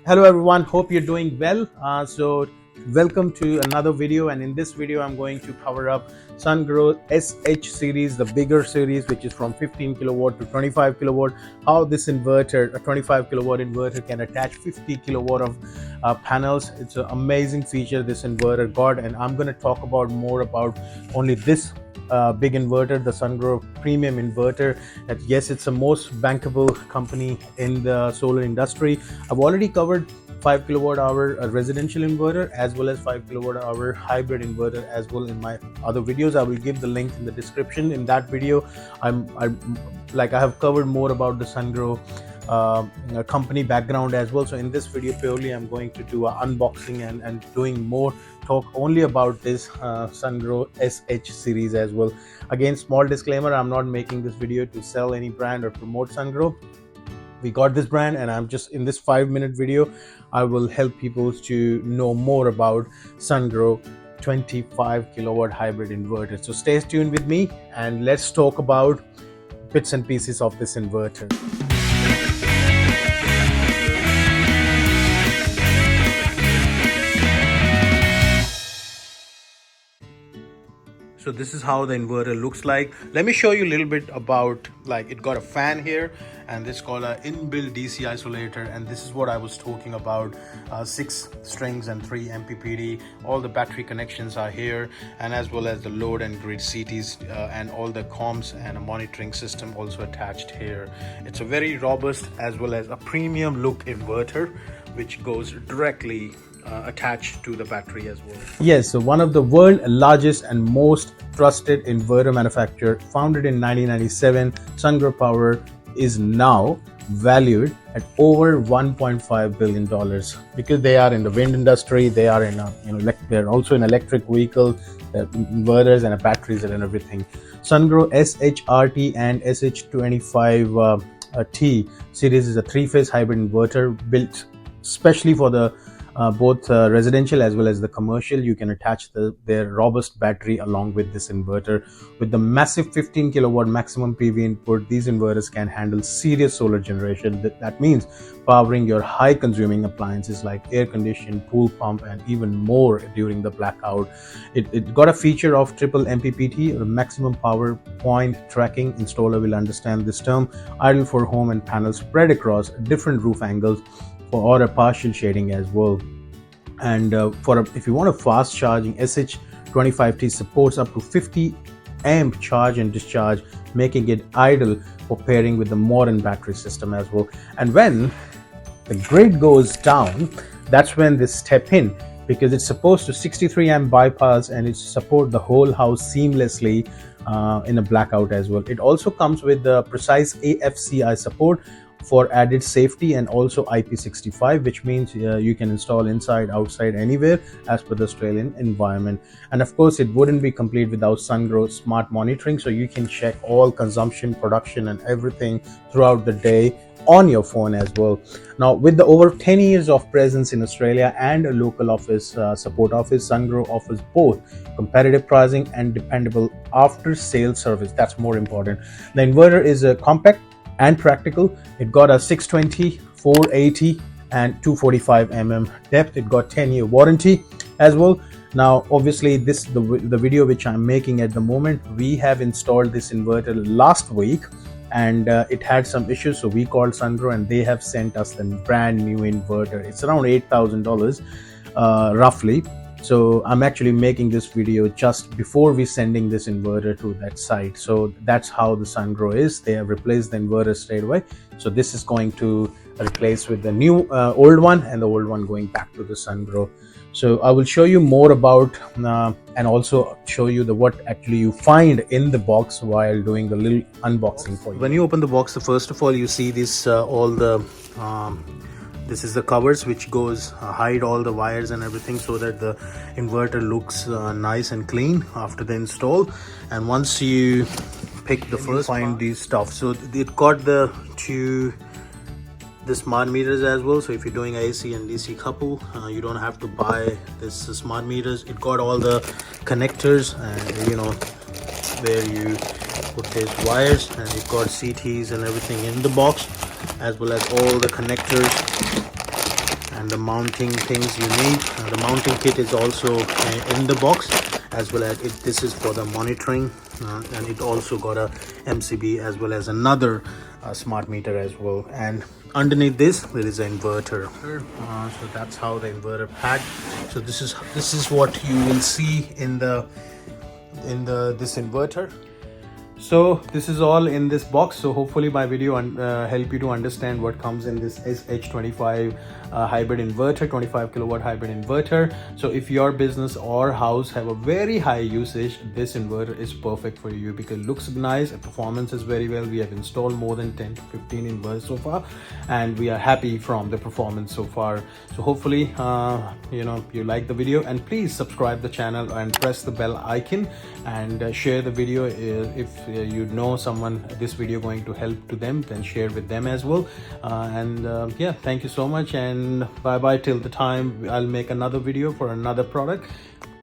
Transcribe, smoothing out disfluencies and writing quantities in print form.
Hello everyone, hope you're doing well. So welcome to another video, and in this video I'm going to cover up Sungrow SH series, the bigger series, which is from 15 kilowatt to 25 kilowatt. How this inverter, a 25 kilowatt inverter, can attach 50 kilowatt of panels. It's an amazing feature this inverter got, and I'm going to talk about more about only this big inverter, the Sungrow premium inverter. That yes, it's the most bankable company in the solar industry. I've already covered 5 kilowatt hour residential inverter as well as 5 kilowatt hour hybrid inverter as well in my other videos. I will give the link in the description. In that video I have covered more about the Sungrow company background as well. So in this video purely I'm going to do an unboxing and doing more talk only about this Sungrow SH series as well. Again, small disclaimer, I'm not making this video to sell any brand or promote Sungrow. We got this brand, and I'm just in this 5-minute video I will help people to know more about Sungrow 25 kilowatt hybrid inverter. So stay tuned with me and let's talk about bits and pieces of this inverter. So this is how the inverter looks like. Let me show you a little bit about, like, it got a fan here, and this is called an inbuilt DC isolator, and this is what I was talking about. 6 strings and 3 MPPT. All the battery connections are here, and as well as the load and grid CTs and all the comms and a monitoring system also attached here. It's a very robust as well as a premium look inverter which goes directly attached to the battery as well. Yes, so one of the world's largest and most trusted inverter manufacturer, founded in 1997, Sungrow Power is now valued at over $1.5 billion because they are in the wind industry. They are in they're also in electric vehicle inverters and batteries and everything. Sungrow SHRT and SH25T series is a 3-phase hybrid inverter built especially for the both residential as well as the commercial. You can attach their robust battery along with this inverter. With the massive 15 kilowatt maximum PV input, these inverters can handle serious solar generation. That means powering your high consuming appliances like air conditioning, pool pump, and even more during the blackout. It got a feature of triple MPPT, or maximum power point tracking. Installer will understand this term. Idle for home and panels spread across different roof angles or a partial shading as well. And if you want a fast charging, SH25T supports up to 50 amp charge and discharge, making it ideal for pairing with the modern battery system as well. And when the grid goes down, that's when they step in, because it's supposed to 63 amp bypass and it support the whole house seamlessly in a blackout as well. It also comes with the precise AFCI support for added safety, and also IP65, which means you can install inside, outside, anywhere as per the Australian environment. And of course it wouldn't be complete without Sungrow smart monitoring, so you can check all consumption, production and everything throughout the day on your phone as well. Now, with the over 10 years of presence in Australia and a local office support office, Sungrow offers both competitive pricing and dependable after sales service. That's more important. The inverter is a compact and practical. It got a 620, 480 and 245 mm depth. It got 10-year warranty as well. Now obviously the video which I'm making at the moment, we have installed this inverter last week, and it had some issues, so we called Sungrow and they have sent us the brand new inverter. It's around $8,000 roughly. So I'm actually making this video just before we sending this inverter to that site. So that's how the Sungrow is. They have replaced the inverter straight away. So this is going to replace with the new old one, and the old one going back to the Sungrow. So I will show you more about and also show you what actually you find in the box while doing the little unboxing for you. When you open the box, first of all you see this all the this is the covers which goes hide all the wires and everything, so that the inverter looks nice and clean after the install. And once you pick the first, find these stuff. So it got the smart meters as well. So if you're doing AC and DC couple, you don't have to buy this smart meters. It got all the connectors and where you put these wires, and it got CTs and everything in the box, as well as all the connectors and the mounting things you need. The mounting kit is also in the box, as well as this is for the monitoring, and it also got a MCB as well as another smart meter as well. And underneath this there is an inverter. So that's how the inverter pack. So this is what you will see in this inverter. So this is all in this box. So hopefully my video help you to understand what comes in this SH25 hybrid inverter, 25 kilowatt hybrid inverter. So if your business or house have a very high usage, this inverter is perfect for you because it looks nice, the performance is very well. We have installed more than 10 to 15 inverters so far, and we are happy from the performance so far. So hopefully you like the video, and please subscribe the channel and press the bell icon, and share the video. If you know someone this video going to help to them, then share with them as well. Yeah, thank you so much, and bye bye till the time I'll make another video for another product.